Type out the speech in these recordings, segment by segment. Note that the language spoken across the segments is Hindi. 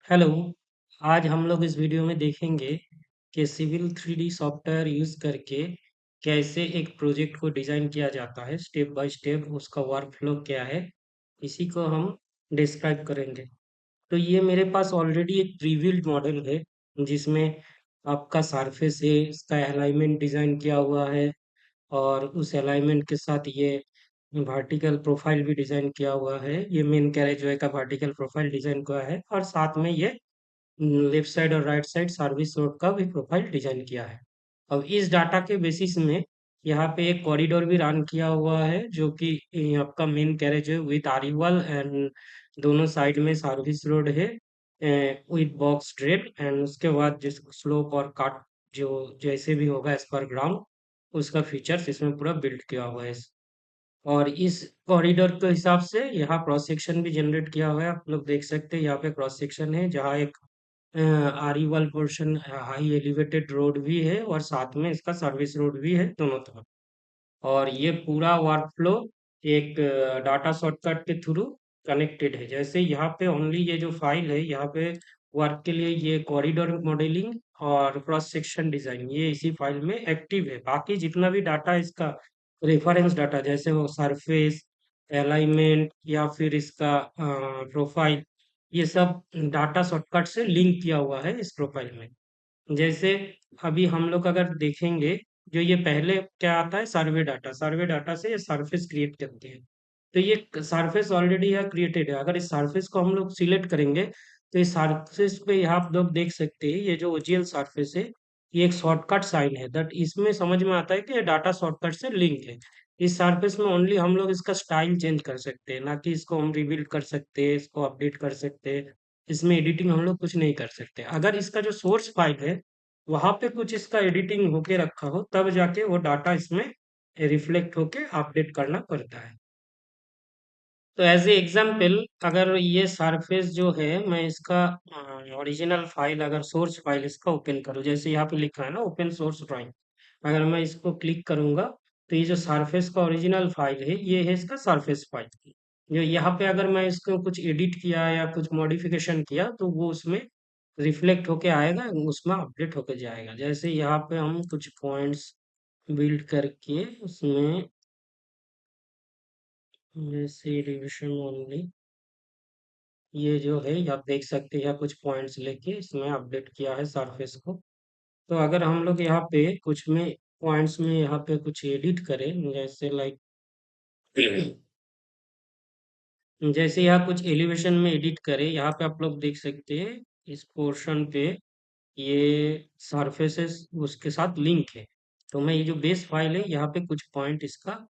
हेलो। आज हम लोग इस वीडियो में देखेंगे कि सिविल 3D सॉफ्टवेयर यूज़ करके कैसे एक प्रोजेक्ट को डिज़ाइन किया जाता है, स्टेप बाय स्टेप उसका वर्कफ्लो क्या है, इसी को हम डिस्क्राइब करेंगे। तो ये मेरे पास ऑलरेडी एक प्री-बिल्ट मॉडल है, जिसमें आपका सरफेस है, इसका अलाइनमेंट डिज़ाइन किया हुआ है और उस अलाइनमेंट के साथ ये वर्टिकल प्रोफाइल भी डिज़ाइन किया हुआ है। ये मेन कैरेजवे का वर्टिकल प्रोफाइल डिज़ाइन किया है और साथ में ये लेफ्ट साइड और राइट साइड सर्विस रोड का भी प्रोफाइल डिजाइन किया है। अब इस डाटा के बेसिस में यहाँ पे एक कॉरिडोर भी रन किया हुआ है जो कि आपका मेन कैरेज है विथ आरिवल एंड दोनों साइड में सर्विस रोड है विथ बॉक्स ड्रेन एंड उसके बाद जिस स्लोप और कट जो जैसे भी होगा एज पर ग्राउंड उसका फीचर्स इसमें पूरा बिल्ड किया हुआ है। और इस कॉरिडोर के हिसाब से यहाँ क्रॉस सेक्शन भी जनरेट किया हुआ है, आप लोग देख सकते हैं यहाँ पे क्रॉस सेक्शन है जहाँ एक आरी वाल पोर्शन हाई एलिवेटेड रोड भी है और साथ में इसका सर्विस रोड भी है दोनों तरफ। और ये पूरा वर्कफ्लो एक डाटा शॉर्टकट के थ्रू कनेक्टेड है। जैसे यहाँ पे ओनली ये जो फाइल है यहाँ पे वर्क के लिए ये कॉरिडोर मॉडलिंग और क्रॉस सेक्शन डिजाइन ये इसी फाइल में एक्टिव है। बाकी जितना भी डाटा इसका रेफरेंस डाटा जैसे वो सरफेस अलाइनमेंट या फिर इसका प्रोफाइल ये सब डाटा शॉर्टकट से लिंक किया हुआ है इस प्रोफाइल में। जैसे अभी हम लोग अगर देखेंगे जो ये पहले क्या आता है सर्वे डाटा से ये सरफेस क्रिएट करते हैं। तो ये सरफेस ऑलरेडी यहाँ क्रिएटेड है। अगर इस सरफेस को हम लोग सिलेक्ट करेंगे तो इस सरफेस पे यहाँ आप लोग देख सकते हैं ये जो ओजीएल सरफेस है ये एक शॉर्टकट साइन है दैट इसमें समझ में आता है कि ये डाटा शॉर्टकट से लिंक है। इस सरफेस में ओनली हम लोग इसका स्टाइल चेंज कर सकते हैं, ना कि इसको हम रिबिल्ड कर सकते हैं, इसको अपडेट कर सकते हैं। इसमें एडिटिंग हम लोग कुछ नहीं कर सकते। अगर इसका जो सोर्स फाइल है वहां पे कुछ इसका एडिटिंग होके रखा हो तब जाके वो डाटा इसमें रिफ्लेक्ट होके अपडेट करना पड़ता है। तो एज ए एग्जाम्पल अगर ये सरफेस जो है मैं इसका ओरिजिनल फाइल अगर सोर्स फाइल इसका ओपन करूँ जैसे यहाँ पे लिखा है ना ओपन सोर्स ड्राइंग, अगर मैं इसको क्लिक करूंगा तो ये जो सरफेस का ओरिजिनल फाइल है ये है इसका सरफेस फाइल। जो यहाँ पे अगर मैं इसको कुछ एडिट किया या कुछ मॉडिफिकेशन किया तो वो उसमें रिफ्लेक्ट होके आएगा, उसमें अपडेट होके जाएगा। जैसे यहाँ पे हम कुछ पॉइंट्स बिल्ड करके उसमें जैसे रिविजन ओनली ये जो है आप देख सकते हैं कुछ पॉइंट्स लेके इसमें अपडेट किया है सरफेस को। तो अगर हम लोग यहाँ पे कुछ में पॉइंट्स में यहाँ पे कुछ एडिट करें जैसे लाइक जैसे यहाँ कुछ एलिवेशन में एडिट करें यहाँ पे आप लोग देख सकते हैं इस पोर्शन पे ये सरफेसेस उसके साथ लिंक है। तो मैं ये जो बेस फाइल है यहाँ पे कुछ पॉइंट इसका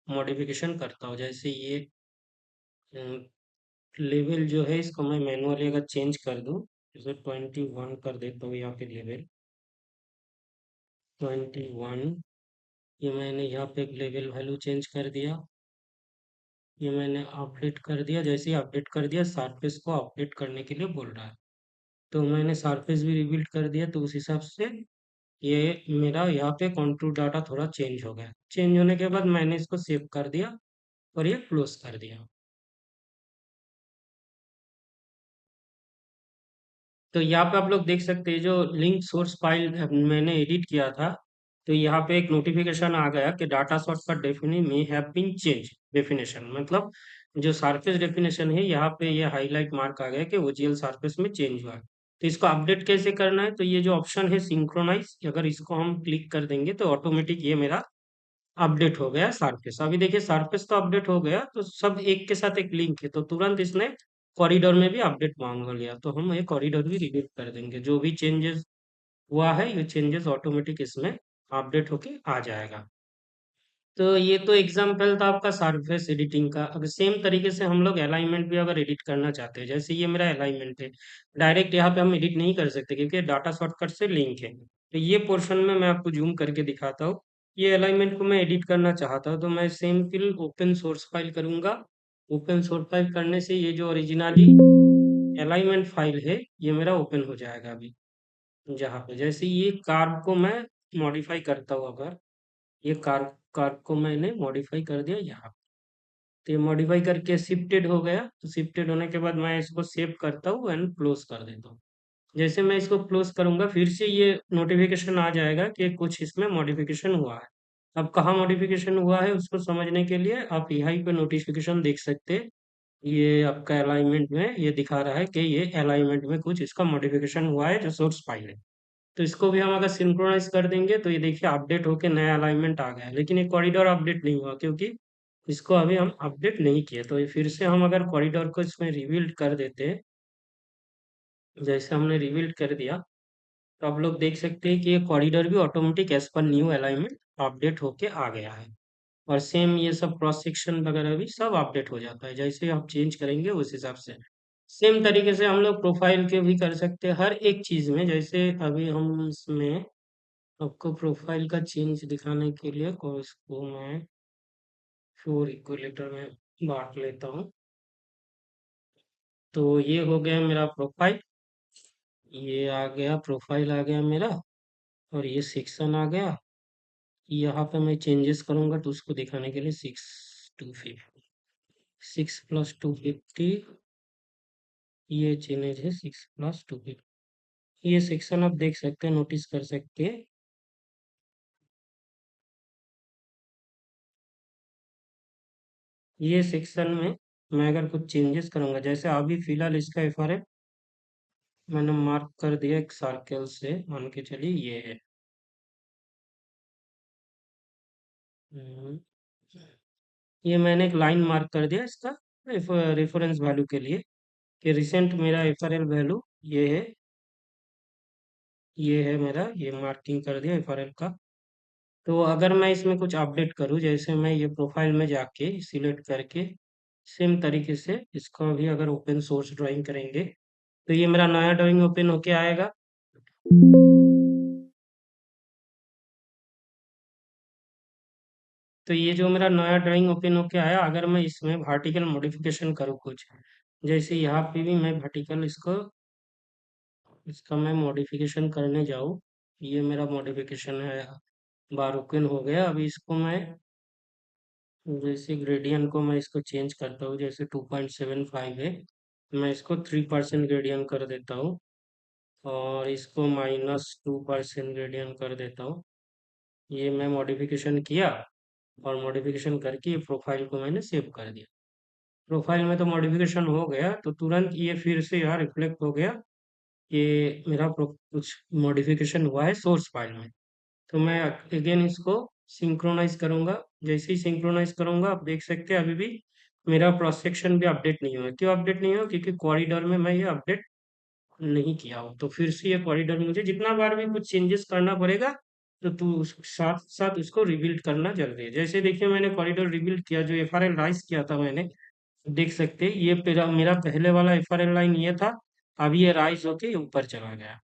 मॉडिफिकेशन करता हूँ। जैसे ये लेवल जो है इसको मैं मैनुअली अगर चेंज कर दूं जैसे 21 कर देता हूँ यहाँ पे लेवल 21। ये मैंने यहाँ पे एक लेवल वैल्यू चेंज कर दिया। ये मैंने अपडेट कर दिया। जैसे ही अपडेट कर दिया सरफेस को अपडेट करने के लिए बोल रहा है तो मैंने सरफेस भी रिबिल्ड कर दिया। तो उस हिसाब से ये मेरा यहाँ पे कंटूर डाटा थोड़ा चेंज हो गया। चेंज होने के बाद मैंने इसको सेव कर दिया और ये क्लोज कर दिया। तो यहाँ पे आप लोग देख सकते हैं जो लिंक सोर्स फाइल मैंने एडिट किया था तो यहाँ पे एक नोटिफिकेशन आ गया कि डाटा सोर्स का डेफिनेशन में हैव बीन चेंज। डेफिनेशन मतलब जो सरफेस डेफिनेशन है यहाँ पे ये हाईलाइट मार्क आ गया कि ओजीएल सरफेस में चेंज हुआ है। तो इसको अपडेट कैसे करना है तो ये जो ऑप्शन है सिंक्रोनाइज अगर इसको हम क्लिक कर देंगे तो ऑटोमेटिक ये मेरा अपडेट हो गया सरफेस। अभी देखिए सरफेस तो अपडेट हो गया तो सब एक के साथ एक लिंक है तो तुरंत इसने कॉरिडोर में भी अपडेट मांग लिया। तो हम ये कॉरिडोर भी रिपीट कर देंगे। जो भी चेंजेस हुआ है ये चेंजेस ऑटोमेटिक इसमें अपडेट होके आ जाएगा। तो ये तो एग्जाम्पल था आपका सरफेस एडिटिंग का। अगर सेम तरीके से हम लोग अलाइनमेंट भी अगर एडिट करना चाहते हैं जैसे ये मेरा अलाइनमेंट है डायरेक्ट यहाँ पे हम एडिट नहीं कर सकते क्योंकि डाटा शॉर्टकट से लिंक है। तो ये पोर्शन में मैं आपको जूम करके दिखाता हूँ। ये अलाइनमेंट को मैं एडिट करना चाहता हूँ तो मैं same fill open source file करूंगा। ओपन सोर्स फाइल करने से ये जो ओरिजिनली अलाइनमेंट फाइल है ये मेरा ओपन हो जाएगा। अभी जहाँ पे जैसे ये कार्व को मैं मॉडिफाई करता हूँ अगर ये कार्व कार्व को मैंने मॉडिफाई कर दिया यहाँ। तो ये मॉडिफाई करके शिफ्टेड हो गया। तो शिफ्टेड होने के बाद मैं इसको सेव करता हूँ एंड क्लोज कर देता हूँ। जैसे मैं इसको क्लोज करूंगा फिर से ये नोटिफिकेशन आ जाएगा कि कुछ इसमें मॉडिफिकेशन हुआ है। अब कहाँ मॉडिफिकेशन हुआ है उसको समझने के लिए आप यहीं पे नोटिफिकेशन देख सकते हैं। ये आपका अलाइनमेंट में ये दिखा रहा है कि ये अलाइनमेंट में कुछ इसका मॉडिफिकेशन हुआ है जो सोर्स फाइल है। तो इसको भी हम अगर सिंक्रोनाइज कर देंगे तो ये देखिए अपडेट होके नया अलाइनमेंट आ गया है, लेकिन ये कॉरिडोर अपडेट नहीं हुआ क्योंकि इसको अभी हम अपडेट नहीं किए। तो ये फिर से हम अगर कॉरिडोर को इसमें रिबिल्ड कर देते हैं, जैसे हमने रिबिल्ड कर दिया, तो आप लोग देख सकते हैं कि ये कॉरिडोर भी automatic as per new alignment update होके आ गया है। और सेम ये सब क्रॉस सेक्शन वगैरह भी सब अपडेट हो जाता है जैसे आप चेंज करेंगे उस हिसाब से। सेम तरीके से हम लोग प्रोफाइल के भी कर सकते हैं हर एक चीज़ में। जैसे अभी हम इसमें आपको प्रोफाइल का चेंज दिखाने के लिए और इसको मैं 4 इक्विलेटर में बांट लेता हूँ। तो ये हो गया मेरा प्रोफाइल, ये आ गया प्रोफाइल आ गया मेरा, और ये सेक्शन आ गया। यहाँ पे मैं चेंजेस करूंगा तो उसको दिखाने के लिए 6 250, 6 + 250, ये चेंज है 6 + 250। ये सेक्शन आप देख सकते हैं, नोटिस कर सकते हैं। ये सेक्शन में मैं अगर कुछ चेंजेस करूंगा, जैसे अभी फिलहाल इसका एफआरएफ मैंने मार्क कर दिया एक सर्कल से, मान के चलिए ये है। हम्म, ये मैंने एक लाइन मार्क कर दिया इसका रेफरेंस वैल्यू के लिए कि रिसेंट मेरा एफआरएल वैल्यू ये है, ये है मेरा, ये मार्किंग कर दिया एफआरएल का। तो अगर मैं इसमें कुछ अपडेट करूँ, जैसे मैं ये प्रोफाइल में जाके सिलेक्ट करके सेम तरीके से इसका भी अगर ओपन सोर्स ड्राइंग करेंगे तो ये मेरा नया ड्राइंग ओपन होके आएगा। तो ये जो मेरा नया ड्राइंग ओपन होके आया, अगर मैं इसमें वर्टिकल मॉडिफिकेशन करूँ कुछ, जैसे यहाँ पे भी मैं वर्टिकल इसका मैं मॉडिफिकेशन करने जाऊँ, ये मेरा मॉडिफिकेशन है, बार ओपन हो गया। अभी इसको मैं जैसे ग्रेडियंट को मैं इसको चेंज करता हूँ, जैसे 2.75 है, मैं इसको 3% ग्रेडियंट कर देता हूँ, और इसको -2% ग्रेडियंट कर देता हूँ। ये मैं मॉडिफिकेशन किया, और मॉडिफिकेशन करके ये प्रोफाइल को मैंने सेव कर दिया। प्रोफाइल में तो मॉडिफिकेशन हो गया, तो तुरंत ये फिर से यहाँ रिफ्लेक्ट हो गया कि मेरा कुछ मॉडिफिकेशन हुआ है सोर्स फाइल में। तो मैं अगेन इसको सिंक्रोनाइज करूंगा। जैसे ही सिंक्रोनाइज करूंगा आप देख सकते हैं अभी भी मेरा क्रॉस सेक्शन भी अपडेट नहीं हुआ। क्यों अपडेट नहीं हुआ? क्योंकि कॉरिडोर में मैं ये अपडेट नहीं किया हूँ। तो फिर से ये कॉरिडोर में मुझे जितना बार भी कुछ चेंजेस करना पड़ेगा, तो तू साथ साथ उसको रिबिल्ड करना जरूरी है। जैसे देखिए मैंने कॉरिडोर रिबिल्ड किया, जो एफआरएल राइज किया था मैंने, देख सकते हैं ये मेरा पहले वाला एफआरएल लाइन ये था, अभी ये राइज होके ऊपर चला गया।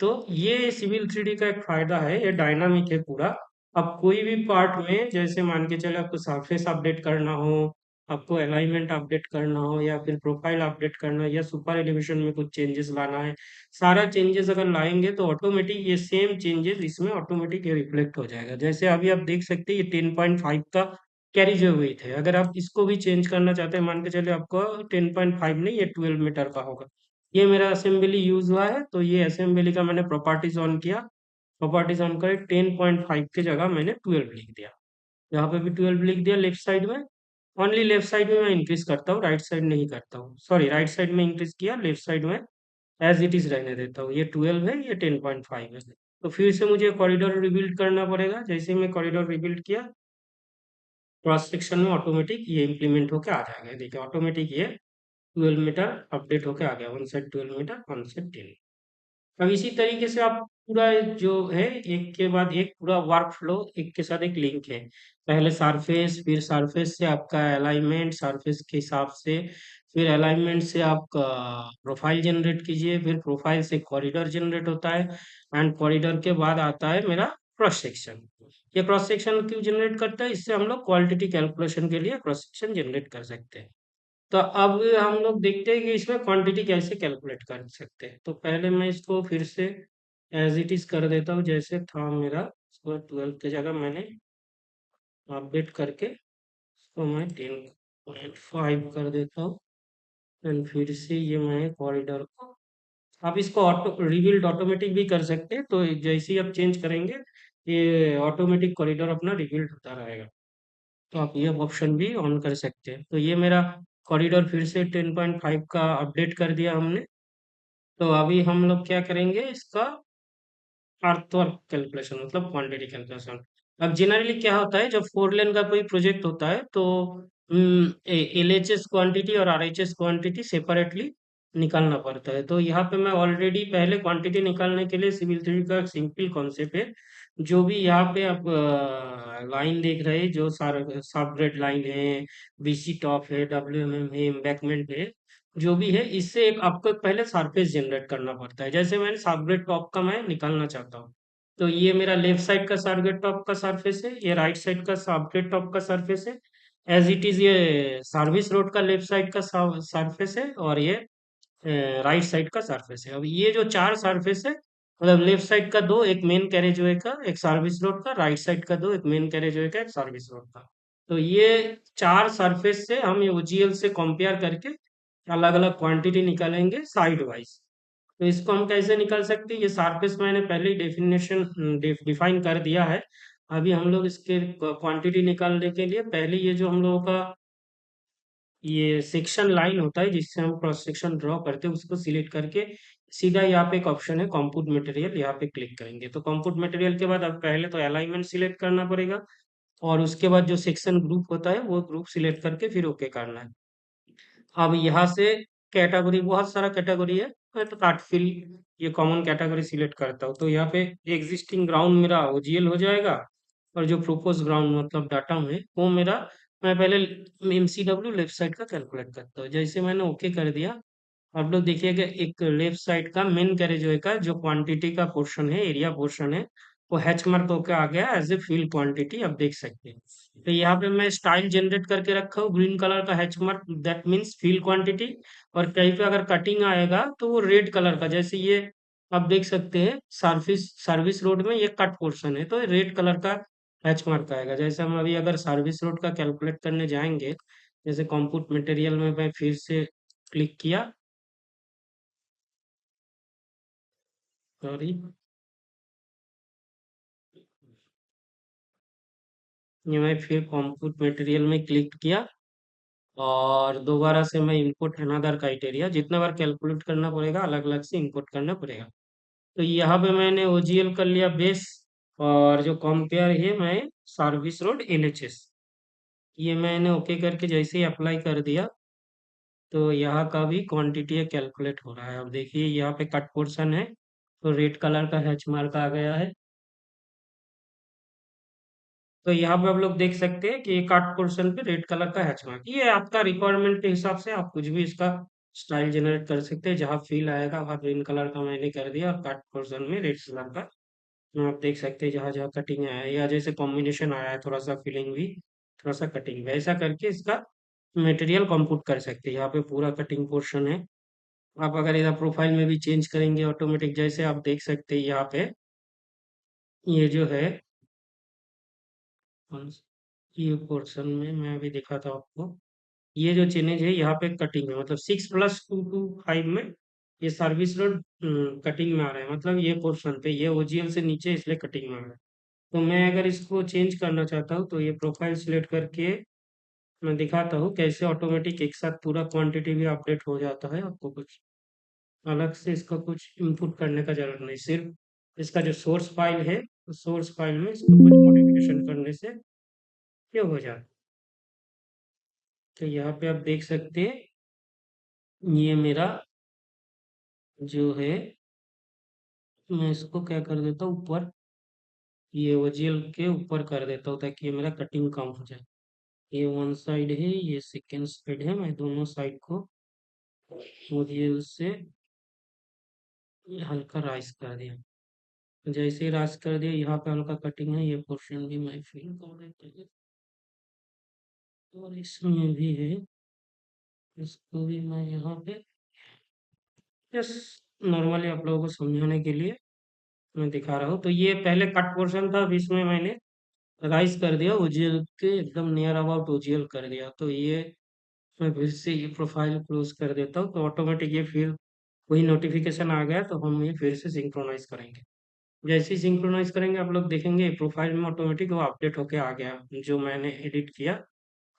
तो ये सिविल 3D का एक फायदा है, ये डायनामिक है पूरा। अब कोई भी पार्ट में जैसे मान के चले आपको सरफेस अपडेट करना हो, आपको अलाइनमेंट अपडेट करना हो, या फिर प्रोफाइल अपडेट करना है, या सुपर एलिवेशन में कुछ चेंजेस लाना है, सारा चेंजेस अगर लाएंगे तो ऑटोमेटिक ये सेम चेंजेस इसमें ऑटोमेटिक ये रिफ्लेक्ट हो जाएगा। जैसे अभी आप देख सकते हैं ये 10.5 का कैरी जो वेट है, अगर आप इसको भी चेंज करना चाहते हैं, मान के चले आपको 10.5 नहीं, ये 12 मीटर का होगा। ये मेरा असेंबली यूज हुआ है, तो ये असेंबली का मैंने प्रॉपर्टीज ऑन किया, प्रॉपर्टीज ऑन करे 10.5 की जगह मैंने 12 लिख दिया। यहाँ पे भी 12 लिख दिया लेफ्ट साइड में। ओनली लेफ्ट साइड में मैं इंक्रीज करता हूँ, राइट साइड नहीं करता हूँ। सॉरी, राइट साइड में इंक्रीज किया, लेफ्ट साइड में एज इट इज रहने देता हूँ। ये 12 है, ये 10.5 है। तो फिर से मुझे कॉरिडोर रिबिल्ड करना पड़ेगा। जैसे ही मैं कॉरिडोर रिबिल्ड किया, क्रॉस सेक्शन में ऑटोमेटिक ये इम्प्लीमेंट होकर आ जाएगा। देखिए ऑटोमेटिक ये 12 मीटर अपडेट होकर आ गया, one side 12 metre, one side 10। अब इसी तरीके से आप पूरा जो है एक के बाद एक पूरा वर्क फ्लो एक के साथ एक लिंक है। पहले सरफेस, फिर सरफेस से आपका अलाइनमेंट, सरफेस के हिसाब से फिर अलाइनमेंट से आप प्रोफाइल जनरेट कीजिए, फिर प्रोफाइल से कॉरिडोर जनरेट होता है, एंड कॉरिडोर के बाद आता है मेरा क्रॉस सेक्शन। ये क्रॉस सेक्शन क्यों जनरेट करता है? इससे हम लोग क्वालिटी कैलकुलेशन के लिए क्रॉस सेक्शन जनरेट कर सकते हैं। तो अब हम लोग देखते हैं कि इसमें क्वांटिटी कैसे कैलकुलेट कर सकते हैं। तो पहले मैं इसको फिर से एज इट इज कर देता हूँ जैसे था मेरा। इसको 12 की जगह मैंने अपडेट करके इसको मैं 10 5 कर देता हूँ। एंड फिर से ये मैं कॉरिडोर को, आप इसको ऑटो रिबिल्ड ऑटोमेटिक भी कर सकते हैं, तो जैसे ही आप चेंज करेंगे ये ऑटोमेटिक कॉरिडोर अपना रिबिल्ड होता रहेगा। तो आप ये ऑप्शन भी ऑन कर सकते हैं। तो ये मेरा कॉरिडोर फिर से 10.5 का अपडेट कर दिया हमने। तो अभी हम लोग क्या करेंगे, इसका अर्थवर्क कैलकुलेशन मतलब क्वांटिटी कैलकुलेशन। अब जनरली क्या होता है, जब 4 लेन का कोई प्रोजेक्ट होता है तो एलएचएस क्वांटिटी और आरएचएस क्वांटिटी सेपरेटली निकालना पड़ता है। तो यहाँ पे मैं ऑलरेडी पहले क्वांटिटी निकालने के लिए सिविल 3 का सिंपल कॉन्सेप्ट है। जो भी यहाँ पे आप लाइन देख रहे हैं, जो सब ग्रेड लाइन है, बीसी टॉप है, डब्ल्यूएमएम है, एम्बैकमेंट है, जो भी है, इससे एक आपको पहले सरफेस जनरेट करना पड़ता है। जैसे मैंने सबग्रेड टॉप का मैं निकालना चाहता हूँ, तो ये मेरा लेफ्ट साइड का सबग्रेड टॉप का सरफेस है, ये राइट साइड का सबग्रेड टॉप का सरफेस है। एज इट इज ये सर्विस रोड का लेफ्ट साइड का सरफेस है, और ये राइट साइड का सरफेस है। अब ये जो 4 सरफेस है, मतलब लेफ्ट साइड का 2, एक मेन कैरेजवे का, एक सर्विस रोड का, राइट साइड का 2, एक मेन कैरेजवे का, एक सर्विस रोड का। तो ये 4 सरफेस से हम ये ओजीएल से कंपेयर करके अलग अलग क्वांटिटी निकालेंगे साइड वाइज। तो इसको हम कैसे निकाल सकते हैं, ये सरफेस मैंने पहले ही डेफिनेशन डिफाइन कर दिया है। अभी हम लोग इसके क्वांटिटी निकालने के लिए पहले ये जो हम लोगों का ये सेक्शन लाइन होता है जिससे हम क्रॉस सेक्शन ड्रॉ करते हैं, उसको सिलेक्ट करके सीधा यहाँ पे एक ऑप्शन है कंप्यूट मटेरियल, यहाँ पे क्लिक करेंगे। तो कंप्यूट मटेरियल के बाद अब पहले तो अलाइनमेंट सिलेक्ट करना पड़ेगा, और उसके बाद जो सेक्शन ग्रुप होता है वो ग्रुप सिलेक्ट करके फिर ओके करना है। अब यहाँ से कैटेगरी, बहुत सारा कैटेगरी है, मैं तो काट फिल ये कॉमन कैटेगरी सिलेक्ट करता हूँ। तो यहाँ पे एग्जिस्टिंग ग्राउंड मेरा ओजीएल हो जाएगा, और जो प्रोपोज ग्राउंड मतलब डाटा है वो मेरा, मैं पहले एमसीडब्ल्यू लेफ्ट साइड का कैलकुलेट करता हूँ। जैसे मैंने ओके कर दिया, आप लोग देखिएगा एक लेफ्ट साइड का मेन कैरेजवे का जो क्वांटिटी का पोर्शन है, एरिया पोर्शन है, वो हैच मार्क होकर आ गया एज ए फील क्वांटिटी, आप देख सकते हैं। तो यहाँ पे मैं स्टाइल जनरेट करके रखा हूँ ग्रीन कलर का hatch mark, that means feel quantity. और कहीं पे अगर कटिंग आएगा तो वो रेड कलर का, जैसे ये आप देख सकते हैं सर्विस सर्विस रोड में ये कट पोर्शन है, तो रेड कलर का हैच मार्क आएगा। जैसे हम अभी अगर सर्विस रोड का कैलकुलेट करने जाएंगे, जैसे कंप्यूट मटेरियल में मैं फिर से क्लिक किया, सॉरी, ये मैं फिर कंप्यूट मटेरियल में क्लिक किया, और दोबारा से मैं इंपुट अनदर क्राइटेरिया, जितना बार कैलकुलेट करना पड़ेगा अलग अलग से इंपुट करना पड़ेगा। तो यहाँ पे मैंने ओजीएल कर लिया बेस, और जो कंपेयर है मैं सर्विस रोड एलएचएस, ये मैंने ओके करके जैसे ही अप्लाई कर दिया, तो यहाँ का भी क्वांटिटी कैलकुलेट हो रहा है। अब देखिए यहाँ पे कट पोर्शन है, तो रेड कलर का हैच मार्क आ गया है। तो यहाँ पे आप लोग देख सकते हैं कि एक आर्ट पोर्शन पे रेड कलर का हैच मार्क, ये आपका रिक्वायरमेंट के हिसाब से आप कुछ भी इसका स्टाइल जनरेट कर सकते हैं। जहाँ फील आएगा वहाँ ग्रीन कलर का मैंने कर दिया, और काट पोर्शन में रेड कलर का आप देख सकते हैं। जहाँ जहाँ कटिंग आया है, या जैसे कॉम्बिनेशन आया है, थोड़ा सा फिलिंग भी, थोड़ा सा कटिंग भी, ऐसा करके इसका मटेरियल कंप्यूट कर सकते हैं। यहाँ पे पूरा कटिंग पोर्शन है। आप अगर इधर प्रोफाइल में भी चेंज करेंगे ऑटोमेटिक, जैसे आप देख सकते हैं यहाँ पे ये जो है, ये पोर्शन में मैं अभी दिखाता हूँ आपको। ये जो चेंज है यहाँ पे कटिंग है, मतलब 6+225 में ये सर्विस रोड कटिंग में आ रहा है, मतलब ये पोर्शन पे ये ओजीएल से नीचे इसलिए कटिंग में आ रहा है। तो मैं अगर इसको चेंज करना चाहता हूँ, तो ये प्रोफाइल सिलेक्ट करके मैं दिखाता हूँ कैसे ऑटोमेटिक एक साथ पूरा क्वांटिटी भी अपडेट हो जाता है। आपको कुछ अलग से इसका कुछ इनपुट करने का जरूरत नहीं, सिर्फ इसका जो सोर्स फाइल है, उस सोर्स फाइल में इसको कुछ मॉडिफिकेशन करने से ये हो जाए। तो यहाँ पे आप देख सकते हैं, ये मेरा जो है, मैं इसको क्या कर देता हूँ ऊपर, ये ओजीएल के ऊपर कर देता हूँ ताकि ये मेरा कटिंग कम हो जाए। ये वन साइड है, ये सेकेंड साइड है, मैं दोनों साइड को ओजीएल से ये हल्का राइस कर दिया। जैसे ही राइस कर दिया, यहाँ पे हल्का कटिंग है, ये पोर्शन भी मैं फिल कर देता हूँ, और इसमें भी है, इसको भी मैं यहाँ पे जस्ट नॉर्मली आप लोगों को समझाने के लिए मैं दिखा रहा हूँ। तो ये पहले कट पोर्शन था, अब इसमें मैंने राइस कर दिया, ओजीएल के एकदम नियर अबाउट ओजीएल कर दिया। तो ये मैं फिर से ये प्रोफाइल क्लोज कर देता हूँ, तो ऑटोमेटिक ये फिर वही नोटिफिकेशन आ गया, तो हम ये फिर से सिंक्रोनाइज करेंगे। जैसे ही सिंक्रोनाइज करेंगे आप लोग देखेंगे प्रोफाइल में ऑटोमेटिक वो अपडेट होके आ गया, जो मैंने एडिट किया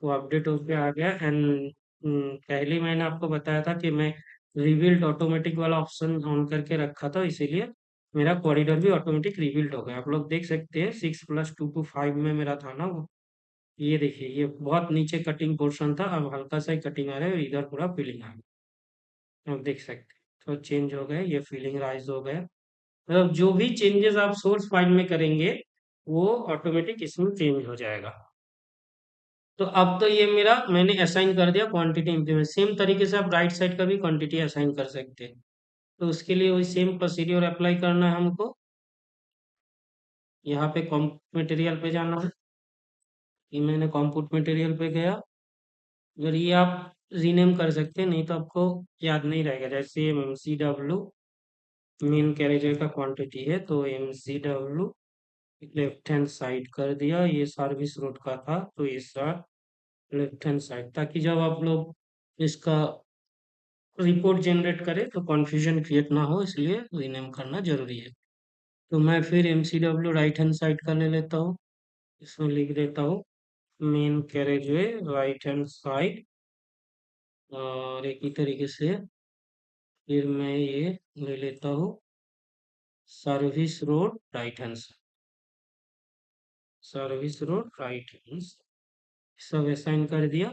वो अपडेट होके आ गया। एंड पहले ही मैंने आपको बताया था कि मैं रिबिल्ड ऑटोमेटिक वाला ऑप्शन ऑन करके रखा था, इसीलिए मेरा कॉरिडोर भी ऑटोमेटिक रिबिल्ड हो गया। आप लोग देख सकते हैं 6+2 to 5 में मेरा था ना वो। ये देखिए ये बहुत नीचे कटिंग पोर्शन था, अब हल्का सा ही कटिंग आ रहा है और इधर पूरा फिलिंग आ गया, आप देख सकते हैं। तो चेंज हो गए, ये फिलिंग राइज हो गया। मतलब जो भी चेंजेस आप सोर्स फाइल में करेंगे वो ऑटोमेटिक इसमें चेंज हो जाएगा। तो अब तो ये मेरा मैंने असाइन कर दिया क्वांटिटी इंप्लीमेंट। सेम तरीके से आप राइट साइड का भी क्वांटिटी असाइन कर सकते हैं। तो उसके लिए वही सेम प्रोसीड्योर अप्लाई करना है हमको। यहाँ पे कॉम्प मटेरियल पे जाना है। ये मैंने कॉम्पुट मटेरियल पे गया। अगर ये आप रीनेम कर सकते हैं, नहीं तो आपको याद नहीं रहेगा। जैसे M C W main carriageway का क्वांटिटी है, तो M C W left hand side कर दिया। ये सर्विस रोड का था, तो ये सर लेफ्ट हैंड साइड, ताकि जब आप लोग इसका रिपोर्ट जनरेट करें तो कन्फ्यूजन क्रिएट ना हो, इसलिए रीनेम करना जरूरी है। तो मैं फिर M C W right hand side का ले लेता हूँ। इसमें लिख देता हूँ main carriageway right hand side. और एक ही तरीके से फिर मैं ये ले लेता हूँ service road right hand side. Service road right hand सब असाइन कर दिया,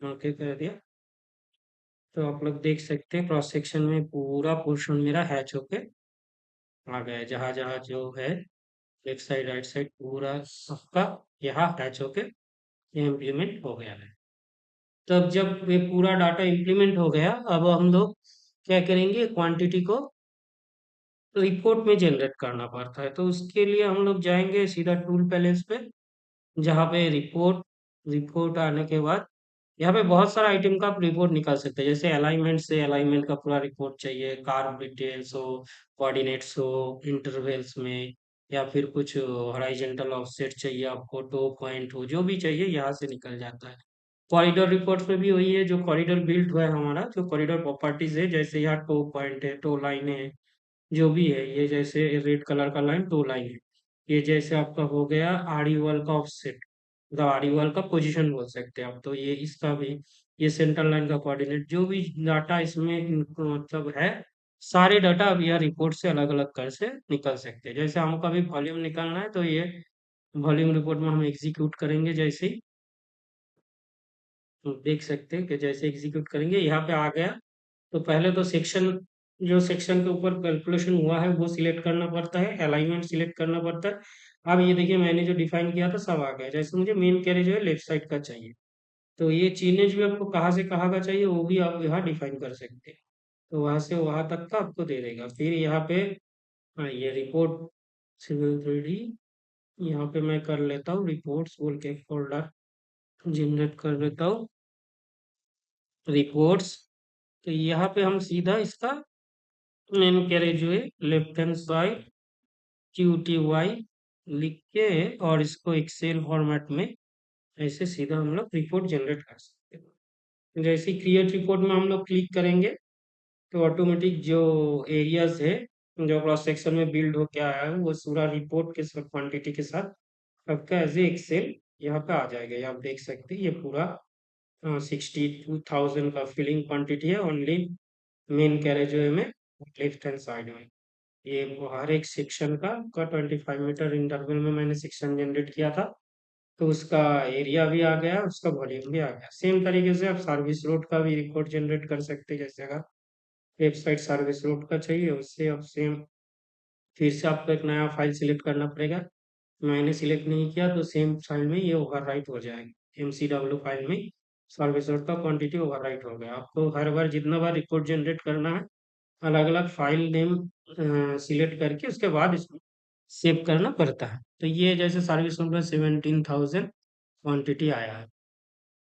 ओके कर दिया। तो आप लोग देख सकते हैं क्रॉस सेक्शन में पूरा पोर्शन मेरा हैच होके आ गया है। जहाँ जहाँ जो है लेफ्ट साइड राइट साइड पूरा सबका यहाँ हैच होके ये इम्प्लीमेंट हो गया है। तब जब ये पूरा डाटा इम्प्लीमेंट हो गया, अब हम लोग क्या करेंगे, क्वांटिटी को रिपोर्ट में जनरेट करना पड़ता है। तो उसके लिए हम लोग जाएंगे सीधा टूल पैलेस पे, जहाँ पे रिपोर्ट रिपोर्ट आने के बाद यहाँ पे बहुत सारा आइटम का आप रिपोर्ट निकाल सकते हैं। जैसे अलाइनमेंट से अलाइनमेंट का पूरा रिपोर्ट चाहिए, कार्ब डिटेल्स हो, कोऑर्डिनेट्स हो इंटरवल्स में, या फिर कुछ हॉरिजॉन्टल ऑफसेट चाहिए आपको, टो पॉइंट हो, जो भी चाहिए यहाँ से निकल जाता है। कॉरिडोर रिपोर्ट्स में भी वही है, जो कॉरिडोर बिल्ड हुआ है हमारा, जो कॉरिडोर प्रॉपर्टीज है, जैसे यहाँ टो पॉइंट है, टो लाइन है, जो भी है, ये जैसे रेड कलर का लाइन टू लाइन है। ये जैसे आपका हो गया आड़ी वाल का ऑफसेट, मतलब आड़ी वाल का पोजीशन बोल सकते हैं आप। तो ये इसका भी, ये सेंट्रल लाइन का कोऑर्डिनेट, जो भी डाटा इसमें मतलब है, सारे डाटा अब यह रिपोर्ट से अलग अलग कर से निकल सकते हैं। जैसे हमको अभी वॉल्यूम निकालना है, तो ये वॉल्यूम रिपोर्ट में हम एग्जीक्यूट करेंगे। जैसे ही तो देख सकते हैं कि जैसे एग्जीक्यूट करेंगे यहाँ पे आ गया। तो पहले तो सेक्शन, जो सेक्शन के ऊपर कैलकुलेशन हुआ है वो सिलेक्ट करना पड़ता है, अलाइनमेंट सिलेक्ट करना पड़ता है। अब ये देखिए मैंने जो डिफाइन किया था सब आ गया। जैसे मुझे मेन कैरेज जो है लेफ्ट साइड का चाहिए, तो ये चीनेज भी आपको कहाँ से कहाँ का चाहिए वो भी आप यहाँ डिफाइन कर सकते हैं। तो वहां से वहां तक का आपको दे देगा। फिर यहाँ पे ये रिपोर्ट सिविल 3D, यहाँ पे मैं कर लेता हूँ रिपोर्ट्स बोल के फोल्डर जनरेट कर लेता हूँ रिपोर्ट्स। तो यहाँ पे हम सीधा इसका मेन कैरेज जो है लेफ्ट हैंड साइड QTY लिख के, और इसको एक्सेल फॉर्मेट में ऐसे सीधा हम लोग रिपोर्ट जनरेट कर सकते हैं। जैसे क्रिएट रिपोर्ट में हम लोग क्लिक करेंगे, तो ऑटोमेटिक जो एरियाज है जो क्रॉस सेक्शन में बिल्ड होके आया है वो पूरा रिपोर्ट के साथ क्वांटिटी के साथ आपका एज ए एक्सेल यहाँ पे आ जाएगा। ये आप देख सकते हैं, ये पूरा 62,000 का फिलिंग क्वांटिटी है ओनली मेन कैरेजवे में लेफ्ट हैंड साइड में। ये हर एक सेक्शन का 25 मीटर इंटरवल में मैंने सेक्शन जनरेट किया था। तो उसका एरिया भी आ गया, उसका वॉल्यूम भी आ गया। सेम तरीके से आप सर्विस रोड का भी रिपोर्ट जनरेट कर सकते हैं। जैसे अगर वेबसाइट सर्विस रोड का चाहिए, उससे आप सेम फिर से आपको एक नया फाइल सिलेक्ट करना पड़ेगा। मैंने सिलेक्ट नहीं किया, तो सेम फाइल में ये ओवरराइट हो जाएगा। MCW फाइल में सर्विस रोड का क्वांटिटी ओवरराइट हो गया। आपको हर बार जितना बार रिपोर्ट जनरेट करना है, अलग अलग फाइल नेम सिलेक्ट करके उसके बाद इसको सेव करना पड़ता है। तो ये जैसे सर्विस रोड में 17,000 क्वांटिटी आया है।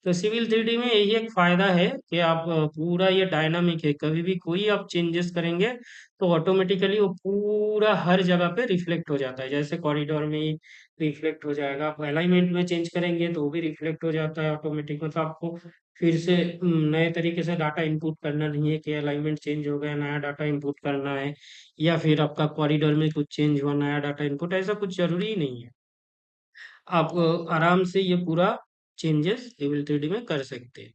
तो सिविल 3D में यही एक फायदा है कि आप पूरा ये डायनामिक है, कभी भी कोई आप चेंजेस करेंगे तो ऑटोमेटिकली वो पूरा हर जगह पे रिफ्लेक्ट हो जाता है। जैसे कॉरिडोर में ही रिफ्लेक्ट हो जाएगा, आप अलाइनमेंट में चेंज करेंगे तो वो भी रिफ्लेक्ट हो जाता है ऑटोमेटिक। मतलब आपको फिर से नए तरीके से डाटा इनपुट करना नहीं है कि अलाइनमेंट चेंज हो गया, नया डाटा इनपुट करना है, या फिर आपका कॉरिडोर में कुछ चेंज हुआ, नया डाटा इनपुट, ऐसा कुछ जरूरी ही नहीं है। आप आराम से ये पूरा चेंजेस सिविल 3D में कर सकते हैं।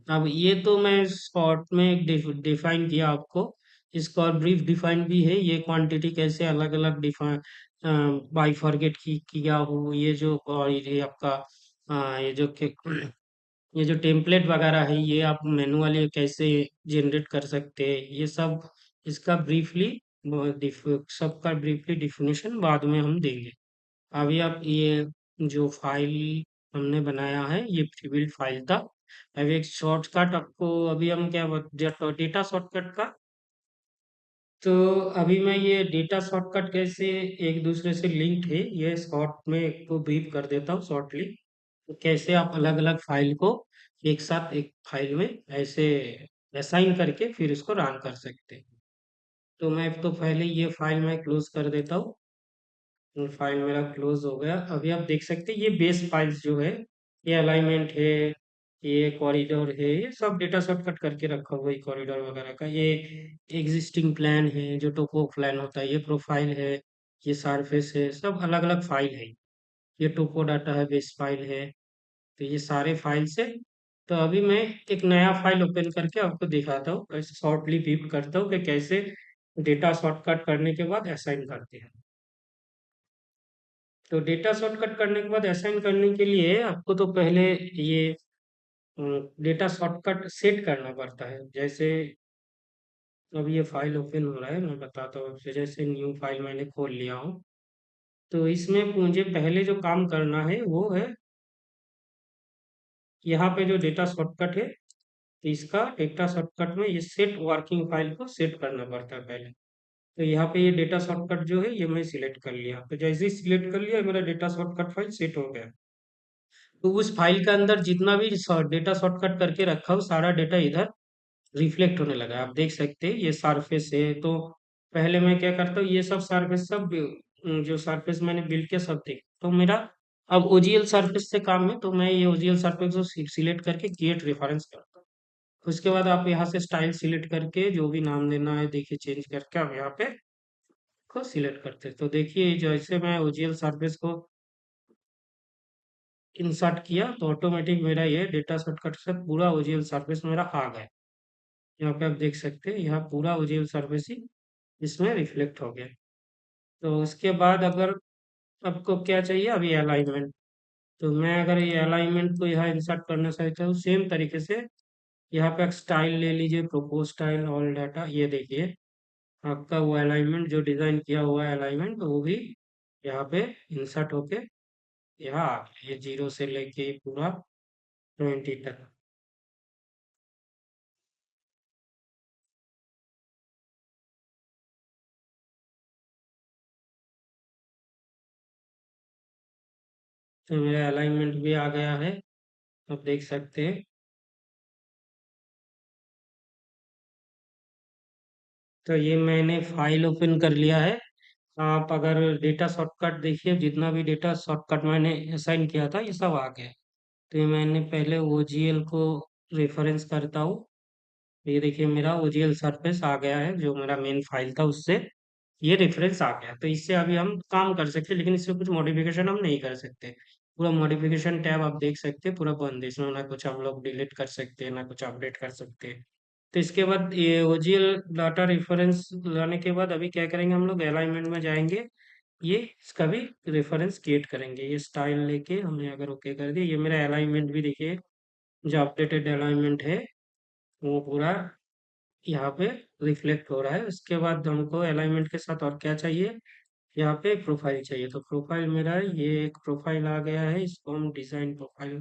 अब ये तो मैं शॉर्ट में डिफाइन किया आपको। इसका और ब्रीफ डिफाइन भी है, ये क्वांटिटी कैसे अलग अलग डिफाइन बाइफरगेट की किया हो, ये जो और ये आपका ये जो ये जो टेम्पलेट वगैरह है ये आप मैनुअली कैसे जनरेट कर सकते हैं, ये सब इसका ब्रीफली सबका ब्रीफली डिफिनेशन बाद में हम देंगे। अभी आप ये जो फाइल हमने बनाया है ये प्रीबिल्ड फाइल था। अभी एक शॉर्टकट आपको, अभी हम क्या डेटा शॉर्टकट का, तो अभी मैं ये डेटा शॉर्टकट कैसे एक दूसरे से लिंक्ड है ये शॉर्ट में को ब्रीफ कर देता हूँ शॉर्टली। तो कैसे आप अलग अलग फाइल को एक साथ एक फाइल में ऐसे असाइन करके फिर इसको रन कर सकते हैं। तो मैं तो पहले ये फाइल मैं क्लोज कर देता हूँ। फाइल मेरा क्लोज हो गया। अभी आप देख सकते हैं ये बेस फाइल्स जो है, ये अलाइनमेंट है, ये कॉरिडोर है, ये सब डेटा शॉर्टकट करके रखा हुआ है कॉरिडोर वगैरह का। ये एग्जिस्टिंग प्लान है जो टोपो प्लान होता है, ये प्रोफाइल है, ये सरफेस है, सब अलग अलग फाइल है। ये टोपो डाटा है, बेस फाइल है। तो ये सारे फाइल्स है। तो अभी मैं एक नया फाइल ओपन करके आपको दिखाता हूँ, ऐसे शॉर्टली ब्रीफ करता हूँ कि कैसे डेटा शॉर्टकट करने के बाद असाइन करते हैं। तो डेटा शॉर्टकट करने के बाद असाइन करने के लिए आपको तो पहले ये डेटा शॉर्टकट सेट करना पड़ता है। जैसे अब ये फाइल ओपन हो रहा है, मैं बताता हूँ आपसे। जैसे न्यू फाइल मैंने खोल लिया हूँ, तो इसमें मुझे पहले जो काम करना है वो है यहाँ पे जो डेटा शॉर्टकट है, इसका डेटा शॉर्टकट में ये सेट वर्किंग फाइल को सेट करना पड़ता है पहले। तो यहाँ पे ये डेटा शॉर्टकट जो है ये मैं सिलेक्ट कर लिया। तो जैसे ही सिलेक्ट कर लिया मेरा डेटा शॉर्टकट फाइल सेट हो गया। तो उस फाइल के अंदर जितना भी डेटा शॉर्टकट करके रखा हो सारा डेटा इधर रिफ्लेक्ट होने लगा। आप देख सकते हैं ये सरफेस है। तो पहले मैं क्या करता हूँ, ये सब सरफेस सब जो सरफेस मैंने बिल्ड किया सब देख, तो मेरा अब ओजीएल सरफेस से काम है। तो मैं ये ओजीएल सरफेस को सिलेक्ट करके क्रिएट रेफरेंस करता हूँ। उसके बाद आप यहाँ से स्टाइल सिलेक्ट करके जो भी नाम देना है देखिए चेंज करके आप यहाँ पे को सिलेक्ट करते हैं। तो देखिए जैसे मैं ओजीएल सरफेस को इंसर्ट किया तो ऑटोमेटिक मेरा ये डेटा शॉर्टकट से पूरा ओजीएल सरफेस मेरा आ गया। यहाँ पे आप देख सकते हैं यहाँ पूरा ओजीएल सरफेस ही इसमें रिफ्लेक्ट हो गया। तो उसके बाद अगर आपको क्या चाहिए, अभी अलाइनमेंट। तो मैं अगर ये अलाइनमेंट को यहाँ इंसर्ट करना चाहता हूँ सेम तरीके से, यहाँ पे स्टाइल ले लीजिए, प्रोपोज स्टाइल, ऑल डाटा, ये देखिए आपका वो अलाइनमेंट जो डिजाइन किया हुआ है अलाइनमेंट वो भी यहाँ पे इंसर्ट होके यहाँ आ गया। ये 0 से लेके पूरा 20 तक। तो मेरा अलाइनमेंट भी आ गया है, आप देख सकते हैं। तो ये मैंने फाइल ओपन कर लिया है। आप अगर डेटा शॉर्टकट देखिए, जितना भी डेटा शॉर्टकट मैंने असाइन किया था ये सब आ गया। तो ये मैंने पहले ओजीएल को रेफरेंस करता हूँ। ये देखिए मेरा ओजीएल सरफेस आ गया है, जो मेरा मेन फाइल था उससे ये रेफरेंस आ गया। तो इससे अभी हम काम कर सकते हैं, लेकिन इसमें कुछ मॉडिफिकेशन हम नहीं कर सकते। पूरा मॉडिफिकेशन टैब आप देख सकते हैं पूरा बंद है, इसमें ना कुछ हम लोग डिलीट कर सकते हैं ना कुछ अपडेट कर सकते हैं। तो इसके बाद ये ओजीएल डाटा रेफरेंस लाने के बाद अभी क्या करेंगे, हम लोग अलाइनमेंट में जाएंगे, ये इसका भी रेफरेंस क्रिएट करेंगे। ये स्टाइल लेके हमने अगर ओके कर दिया, ये मेरा अलाइनमेंट भी देखिए जो अपडेटेड अलाइनमेंट है वो पूरा यहाँ पे रिफ्लेक्ट हो रहा है। उसके बाद हमको अलाइनमेंट के साथ और क्या चाहिए, यहाँ पे प्रोफाइल चाहिए। तो प्रोफाइल मेरा ये एक प्रोफाइल आ गया है, इसको हम design profile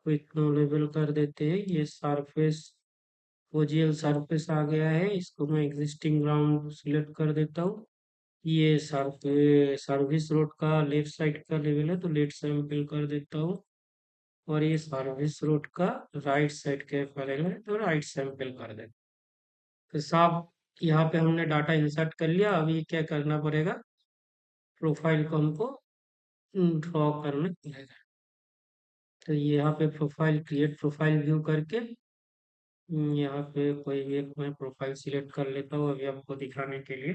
quick no label कर देते हैं। ये सरफेस ओजीएल सरफेस आ गया है, इसको मैं एग्जिस्टिंग ग्राउंड सिलेक्ट कर देता हूँ। ये सर्विस रोड का लेफ्ट साइड का लेवल है तो लेट सैंपल कर देता हूँ। और ये सर्विस रूट का राइट साइड के फाइल है तो राइट सैंपल कर दे। तो साहब यहाँ पे हमने डाटा इंसर्ट कर लिया। अभी क्या करना पड़ेगा, प्रोफाइल को हमको ड्रॉ करना पड़ेगा। तो यहाँ पे प्रोफाइल, क्रिएट प्रोफाइल व्यू करके यहाँ पे कोई भी एक मैं प्रोफाइल सिलेक्ट कर लेता हूँ अभी आपको दिखाने के लिए।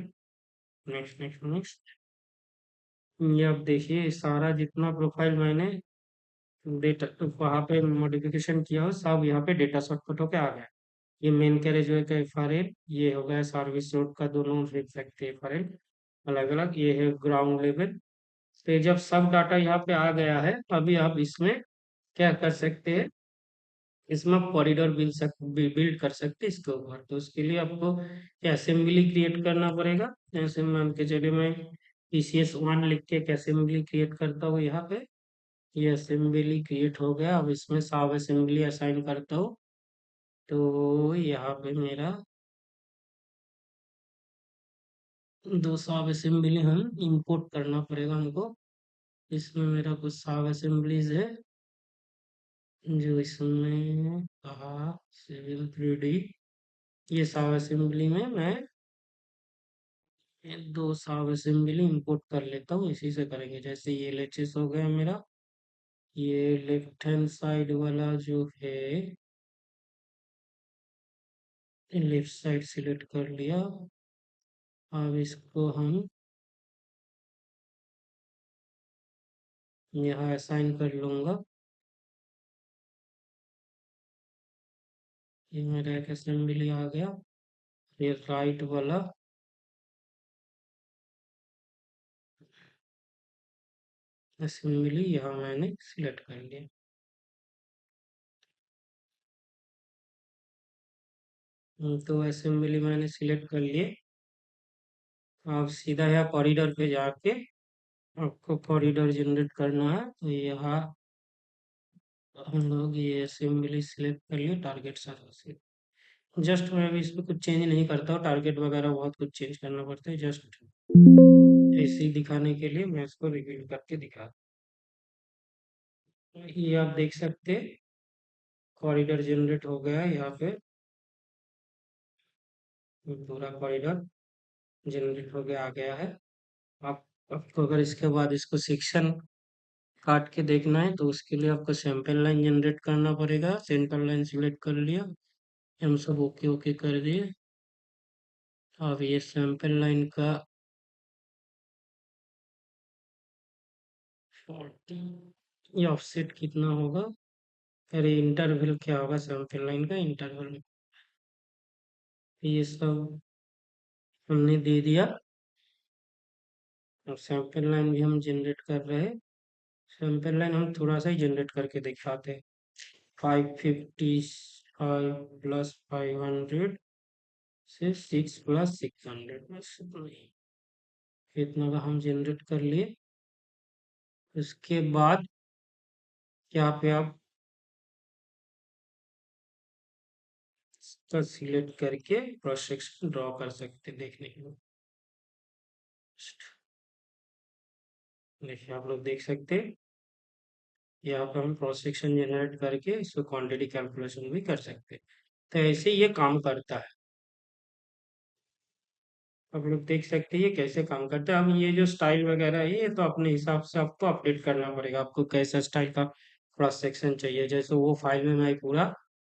Next next next. ये अब देखिए सारा जितना प्रोफाइल मैंने डेटा वहाँ पे मॉडिफिकेशन किया हो सब यहाँ पे डेटा शॉर्टकट होके आ गया। ये मेन कैरेजवे का एफआरएल, ये हो गया सर्विस रोड का, दोनों देख सकते हैं एफआरएल अलग अलग। ये है ग्राउंड लेवल। तो ये जब सब डाटा यहाँ पे आ गया है, अभी आप इसमें क्या कर सकते हैं, इसमें कॉरिडोर बिल्ड कर सकते हैं इसके ऊपर। तो उसके लिए आपको असेंबली क्रिएट करना पड़ेगा। जैसे मान के चलिए मैं PCS1 लिख के एक असेंबली क्रिएट करता हूँ यहाँ पे। ये असेंबली क्रिएट हो गया। अब इसमें सब असेंबली असाइन करता हूँ। तो यहाँ पे मेरा 2 सब असेंबली हम इंपोर्ट करना पड़ेगा हमको। इसमें मेरा कुछ सब असेंबलीज है जो इसमें कहा सिविल 3D। ये सब असेंबली में मैं ये 2 सब असेंबली इंपोर्ट कर लेता हूँ। इसी से करेंगे। जैसे ये एलएचएस हो गया मेरा। ये लेफ्ट हैंड साइड वाला जो है, लेफ्ट साइड सिलेक्ट कर लिया। अब इसको हम यहाँ असाइन कर लूँगा। ये मेरा एक असेंबली आ गया। ये राइट वाला असेंबली यहाँ मैंने सिलेक्ट कर लिया। तो असेंबली मैंने सिलेक्ट कर लिए। अब सीधा यहाँ कॉरिडोर पे जाके आपको कॉरिडोर जनरेट करना है। तो यहाँ हम लोग ये असेंबली सिलेक्ट कर लिए, टारगेट सर्वर से। जस्ट मैं अभी इसमें कुछ चेंज नहीं करता हूँ, टारगेट वगैरह बहुत कुछ चेंज करना पड़ता है। जस्ट ऐसे ही दिखाने के लिए मैं इसको रिवील करके दिखा। ये आप देख सकते हैं कॉरिडोर जनरेट हो गया है यहाँ पे। पूरा कॉरिडोर जनरेट हो गया आ गया है। आप आपको अगर इसके बाद इसको सेक्शन काट के देखना है तो उसके लिए आपको सैंपल लाइन जनरेट करना पड़ेगा। सेंटर लाइन सिलेक्ट कर लिया, हम सब ओके ओके कर दिए। अब ये सैंपल लाइन का 40, ये ऑफसेट कितना होगा, अरे इंटरवल क्या होगा सैंपल लाइन का इंटरवल, ये सब हमने दे दिया। अब सैंपल लाइन भी हम जनरेट कर रहे हैं। सैंपल लाइन हम थोड़ा सा ही जनरेट करके दिखाते हैं। 555 प्लस 500 से 6 प्लस 600, बस इतना ही। इतना का हम जनरेट कर लिए। उसके बाद यहाँ पे आप इसका सिलेक्ट करके क्रॉस सेक्शन ड्रॉ कर सकते हैं देखने के लिए। देखिए आप लोग देख सकते हैं यहाँ पे हम क्रॉस सेक्शन जनरेट करके इसको क्वांटिटी कैलकुलेशन भी कर सकते हैं। तो ऐसे ये काम करता है। आप लोग देख सकते हैं ये कैसे काम करता है। अब ये जो स्टाइल वगैरह है ये तो अपने हिसाब से आपको अपडेट करना पड़ेगा। आपको कैसा स्टाइल का क्रॉस सेक्शन चाहिए, जैसे वो फाइल में मैं पूरा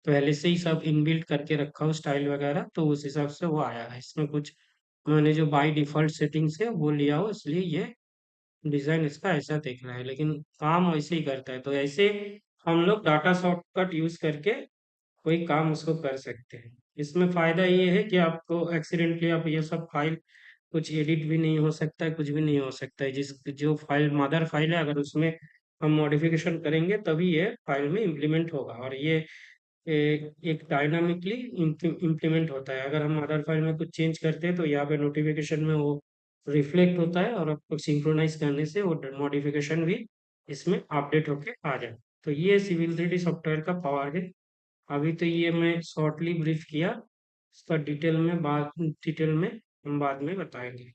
पहले से ही सब इनबिल्ट करके रखा हूँ स्टाइल वगैरह, तो उस हिसाब से वो आया है। इसमें कुछ मैंने जो बाई डिफॉल्ट सेटिंग्स है वो लिया हो, इसलिए ये डिजाइन इसका ऐसा दिख रहा है, लेकिन काम वैसे ही करता है। तो ऐसे हम लोग डाटा शॉर्टकट यूज करके कोई काम उसको कर सकते हैं। इसमें फायदा ये है कि आपको एक्सीडेंटली आप ये सब फाइल कुछ एडिट भी नहीं हो सकता है, कुछ भी नहीं हो सकता है। जिस जो फाइल मदर फाइल है अगर उसमें हम मॉडिफिकेशन करेंगे तभी ये फाइल में इम्प्लीमेंट होगा। और ये एक डायनामिकली इम्प्लीमेंट होता है। अगर हम मदर फाइल में कुछ चेंज करते हैं तो यहाँ पे नोटिफिकेशन में वो रिफ्लेक्ट होता है और आपको सिंक्रोनाइज करने से वो मॉडिफिकेशन भी इसमें अपडेट होके आ जाए। तो ये सिविल 3D सॉफ्टवेयर का पावर है। अभी तो ये मैं शॉर्टली ब्रीफ किया, इसका डिटेल में हम बाद में बताएंगे।